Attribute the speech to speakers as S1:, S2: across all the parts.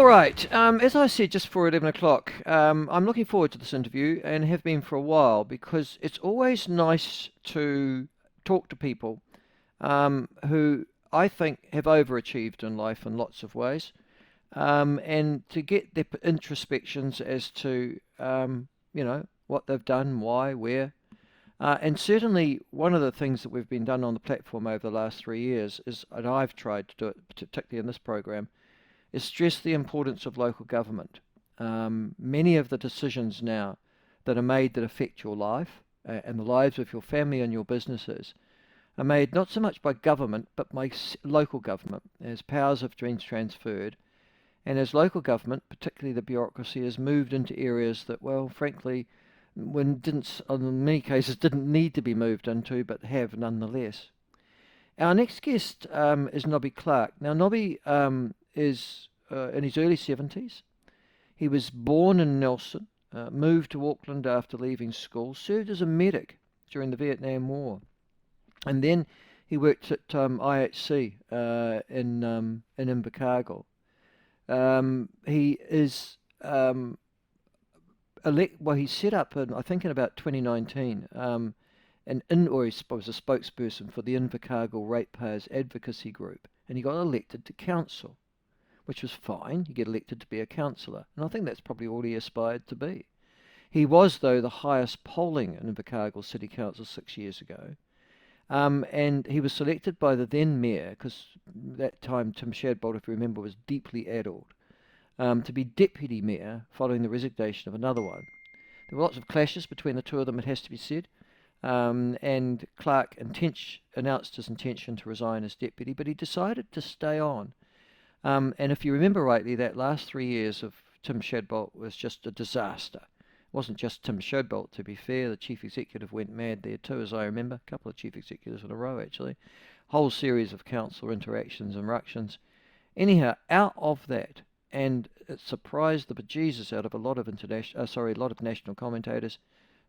S1: right. As I said just before 11 o'clock, I'm looking forward to this interview and have been for a while because it's always nice to talk to people who I think have overachieved in life in lots of ways, and to get their introspections as to, what they've done, why, where. And certainly one of the things that we've been done on the platform over the last 3 years is, and I've tried to do it, particularly in this program, is stress the importance of local government. Many of the decisions now that are made that affect your life and the lives of your family and your businesses are made not so much by government but by local government, as powers have been transferred, and as local government, particularly the bureaucracy, has moved into areas that, well, frankly, in many cases, didn't need to be moved into, but have nonetheless. Our next guest is Nobby Clark. Now, Nobby is in his early 70s. He was born in Nelson, moved to Auckland after leaving school, served as a medic during the Vietnam War, and then he worked at IHC in Invercargill. He is he set up I think in about 2019 or he was a spokesperson for the Invercargill Ratepayers Advocacy Group, and he got elected to council, which was fine. You get elected to be a councillor, and I think that's probably all he aspired to be. He was, though, the highest polling in Invercargill City Council 6 years ago, and he was selected by the then mayor, because that time Tim Shadbolt, if you remember, was deeply addled, to be deputy mayor following the resignation of another one. There were lots of clashes between the two of them, it has to be said. And Clark announced his intention to resign as deputy, but he decided to stay on. And if you remember rightly, that last 3 years of Tim Shadbolt was just a disaster. It wasn't just Tim Shadbolt, to be fair. The chief executive went mad there too, as I remember. A couple of chief executives in a row, actually. Whole series of council interactions and ructions. Anyhow, out of that, and it surprised the bejesus out of a lot of national commentators,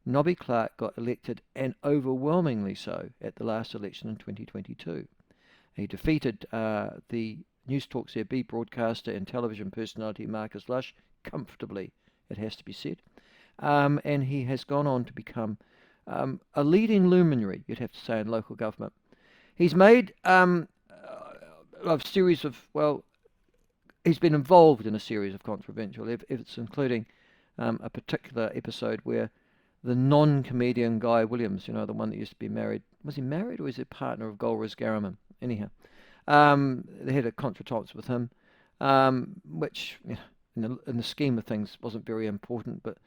S1: Nobby Clark got elected, and overwhelmingly so, at the last election in 2022. He defeated the News Talk ZB broadcaster and television personality Marcus Lush comfortably, it has to be said. And he has gone on to become a leading luminary, you'd have to say, in local government. He's made a series of, he's been involved in a series of controversial efforts, including a particular episode where the non-comedian Guy Williams, the one that used to be married, was he married or was he a partner of Golriz Garriman? Anyhow, they had a contretemps with him, which in the scheme of things wasn't very important, but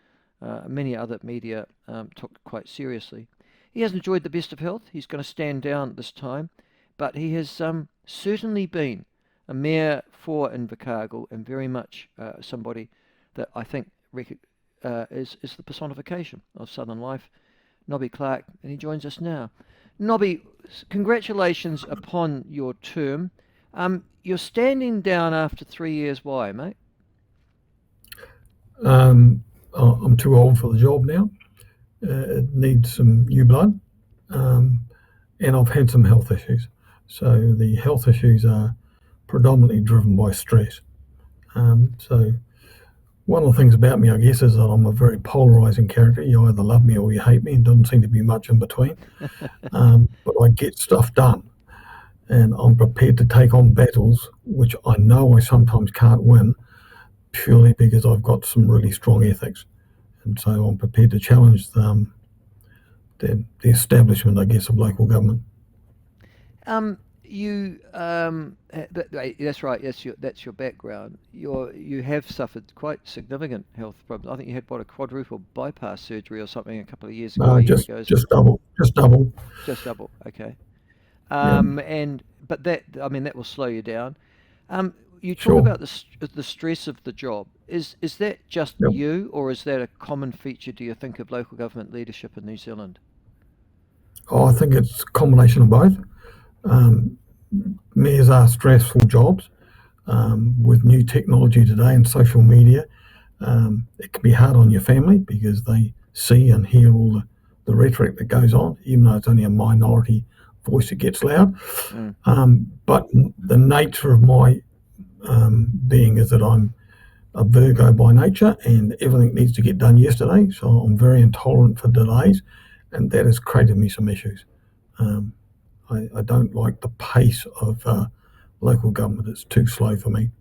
S1: many other media took quite seriously. He hasn't enjoyed the best of health. He's going to stand down this time, but he has certainly been a mayor for Invercargill, and very much somebody that I think is the personification of Southern life, Nobby Clark, and he joins us now. Nobby, congratulations upon your term. You're standing down after 3 years. Why, mate?
S2: I'm too old for the job now. It needs some new blood, and I've had some health issues. So the health issues are predominantly driven by stress. So one of the things about me, I guess, is that I'm a very polarizing character. You either love me or you hate me, and doesn't seem to be much in between. But I get stuff done, and I'm prepared to take on battles which I know I sometimes can't win, purely because I've got some really strong ethics. And so I'm prepared to challenge the establishment, I guess, of local government.
S1: That's right. That's your background. You have suffered quite significant health problems. I think you had a quadruple bypass surgery or something a couple of years ago.
S2: Just double.
S1: Just double. Okay.
S2: Yeah.
S1: But that will slow you down. You talk
S2: Sure.
S1: about the stress of the job. Is that just
S2: Yep.
S1: you, or is that a common feature, do you think, of local government leadership in New Zealand?
S2: I think it's a combination of both. Mayors are stressful jobs. With new technology today and social media, it can be hard on your family because they see and hear all the rhetoric that goes on, even though it's only a minority voice that gets loud. But the nature of my being is that I'm a Virgo by nature, and everything needs to get done yesterday. So I'm very intolerant for delays, and that has created me some issues. I don't like the pace of local government. It's too slow for me.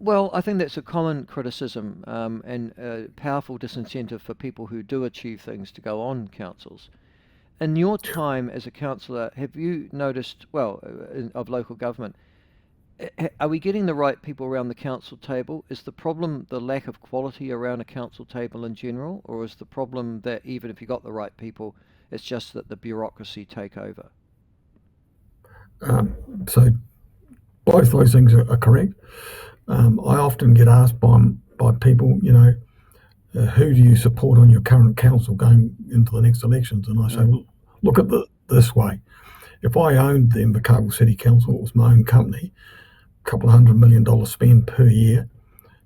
S1: Well, I think that's a common criticism and a powerful disincentive for people who do achieve things to go on councils. In your time as a councillor, have you noticed, well, of local government, are we getting the right people around the council table? Is the problem the lack of quality around a council table in general, or is the problem that even if you got the right people, it's just that the bureaucracy take over?
S2: So both those things are correct. I often get asked by people, who do you support on your current council going into the next elections? And I say, well, look at this way. If I owned the Invercargill City Council, it was my own company, a couple of $100 million spend per year,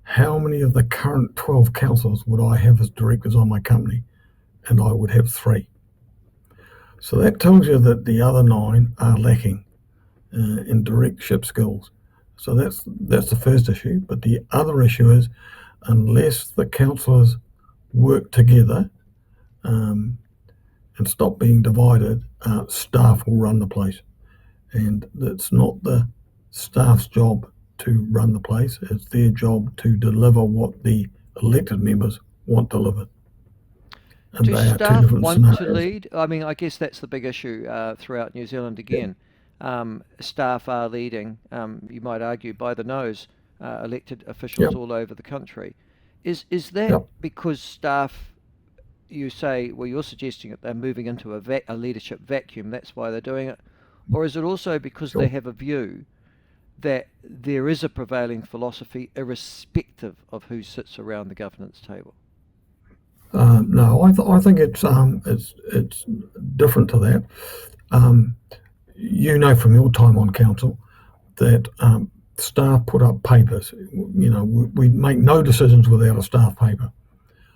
S2: how many of the current 12 councillors would I have as directors on my company? And I would have 3. So that tells you that the other 9 are lacking in directorship skills. So that's the first issue. But the other issue is, unless the councillors work together and stop being divided, staff will run the place. And it's not the staff's job to run the place. It's their job to deliver what the elected members want delivered. And
S1: Do
S2: they are two
S1: staff
S2: different
S1: want to
S2: scenarios.
S1: lead? I mean, I guess that's the big issue throughout New Zealand again. Staff are leading, you might argue, by the nose, elected officials
S2: Yep.
S1: all over the country. Is that
S2: Yep.
S1: because staff, you say, well, you're suggesting that they're moving into a leadership vacuum, that's why they're doing it? Or is it also because they
S2: Sure.
S1: have a view that there is a prevailing philosophy irrespective of who sits around the governance table?
S2: No, I think it's different to that. From your time on council that staff put up papers. We make no decisions without a staff paper.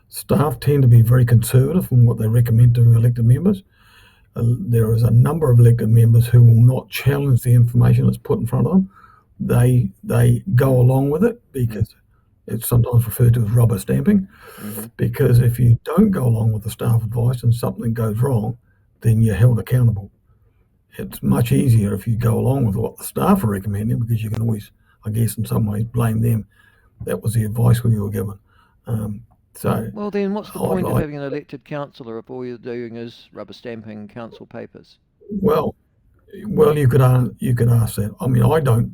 S2: Staff tend to be very conservative in what they recommend to elected members. There is a number of elected members who will not challenge the information that's put in front of them. They go along with it because it's sometimes referred to as rubber stamping. Because if you don't go along with the staff advice and something goes wrong, then you're held accountable. It's much easier if you go along with what the staff are recommending, because you can always, I guess, in some ways blame them. That was the advice we were given. So,
S1: Well, then what's the
S2: I'd
S1: point of
S2: like,
S1: having an elected councillor if all you're doing is rubber stamping council papers?
S2: well, you could ask that. I mean, I don't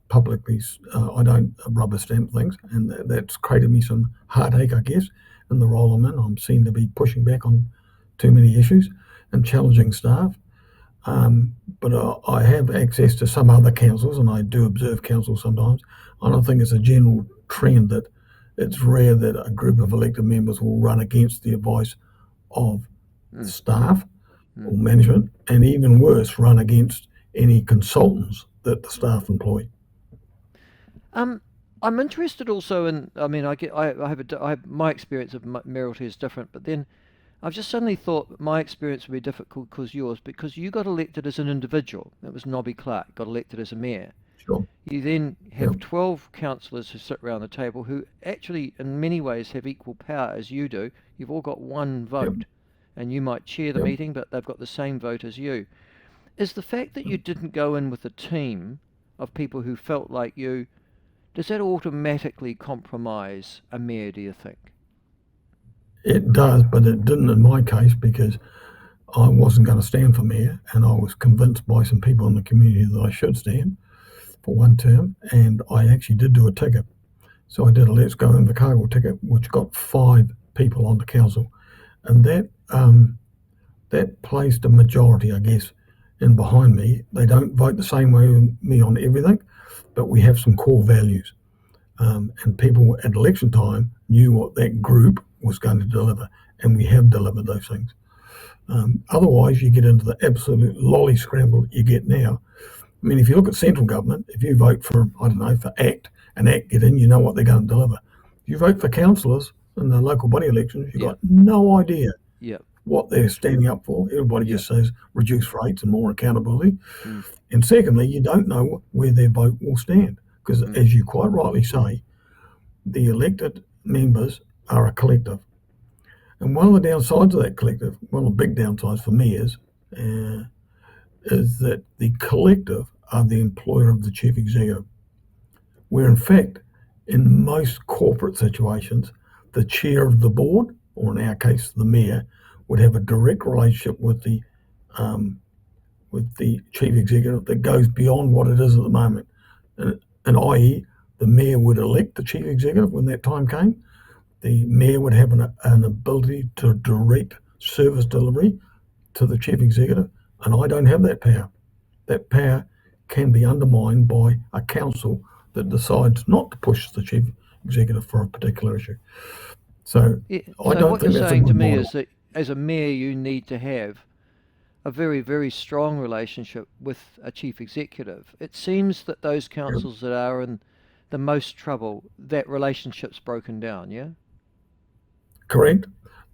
S2: publicly, I don't rubber stamp things, and that's created me some heartache, I guess, in the role I'm in. I'm seen to be pushing back on too many issues and challenging staff. But I have access to some other councils, and I do observe councils sometimes. I don't think it's a general trend that it's rare that a group of elected members will run against the advice of staff or management, and even worse, run against any consultants that the staff employ.
S1: I'm interested also in. I mean, I have my experience of mayoralty is different, but then I've just suddenly thought my experience would be difficult because you got elected as an individual. That was Nobby Clark got elected as a mayor.
S2: Sure.
S1: You then
S2: Yep.
S1: have 12 councillors who sit around the table who actually, in many ways, have equal power as you do. You've all got one
S2: Yep.
S1: vote, and you might chair the
S2: Yep.
S1: meeting, but they've got the same vote as you. Is the fact that you didn't go in with a team of people who felt like you, does that automatically compromise a mayor, do you think?
S2: It does, but it didn't in my case because I wasn't going to stand for mayor, and I was convinced by some people in the community that I should stand for one term, and I actually did do a ticket. So I did a Let's Go Invercargill ticket, which got 5 people onto council, and that placed a majority, I guess, in behind me. They don't vote the same way with me on everything, but we have some core values, and people at election time knew what that group was going to deliver, and we have delivered those things. Otherwise, you get into the absolute lolly scramble you get now. I mean, if you look at central government, if you vote for, I don't know, for ACT, and ACT get in, you know what they're going to deliver. If you vote for councillors in the local body elections, you've
S1: Yeah,
S2: got no idea
S1: yeah,
S2: what they're standing up for. Everybody
S1: yeah.
S2: just says reduce rates and more accountability.
S1: Mm,
S2: And secondly, you don't know where their vote will stand. Because
S1: mm,
S2: as you quite rightly say, the elected members are a collective. And one of the downsides of that collective, one of the big downsides for me is that the collective are the employer of the chief executive, where in fact, in most corporate situations, the chair of the board, or in our case, the mayor, would have a direct relationship um, with the chief executive that goes beyond what it is at the moment. And i.e., the mayor would elect the chief executive when that time came. The mayor would have an ability to direct service delivery to the chief executive, and I don't have that power. That power can be undermined by a council that decides not to push the chief executive for a particular issue. So
S1: Yeah.
S2: I
S1: So
S2: don't
S1: what you're
S2: think that's a
S1: saying to
S2: good
S1: me
S2: model.
S1: is that as a mayor, you need to have a very, very strong relationship with a chief executive. It seems that those councils that are in the most trouble, that relationship's broken down, yeah?
S2: Correct.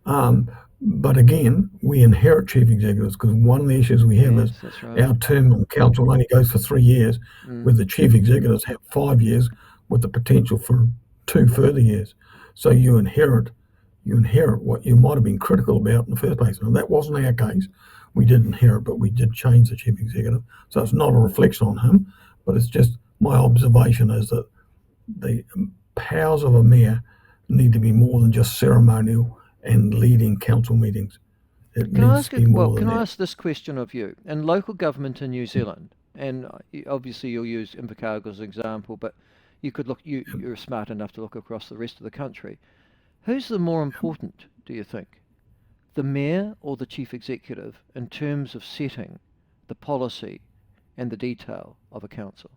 S2: Um, but again, we inherit chief executives because one of the issues we have is
S1: Yes, that's right.
S2: our term on council only goes for 3 years,
S1: Mm.
S2: where the chief executives have 5 years with the potential for 2 further years. So you inherit what you might have been critical about in the first place. And that wasn't our case. We did inherit, but we did change the chief executive. So it's not a reflection on him, but it's just my observation is that the powers of a mayor need to be more than just ceremonial and leading council meetings. It
S1: Can I
S2: needs
S1: ask
S2: to be more than
S1: can I
S2: that.
S1: ask this question of you? In local government in New Zealand, and obviously you'll use Invercargill as an example, but you could look, you're smart enough to look across the rest of the country. Who's the more important, do you think? The mayor or the chief executive in terms of setting the policy and the detail of a council?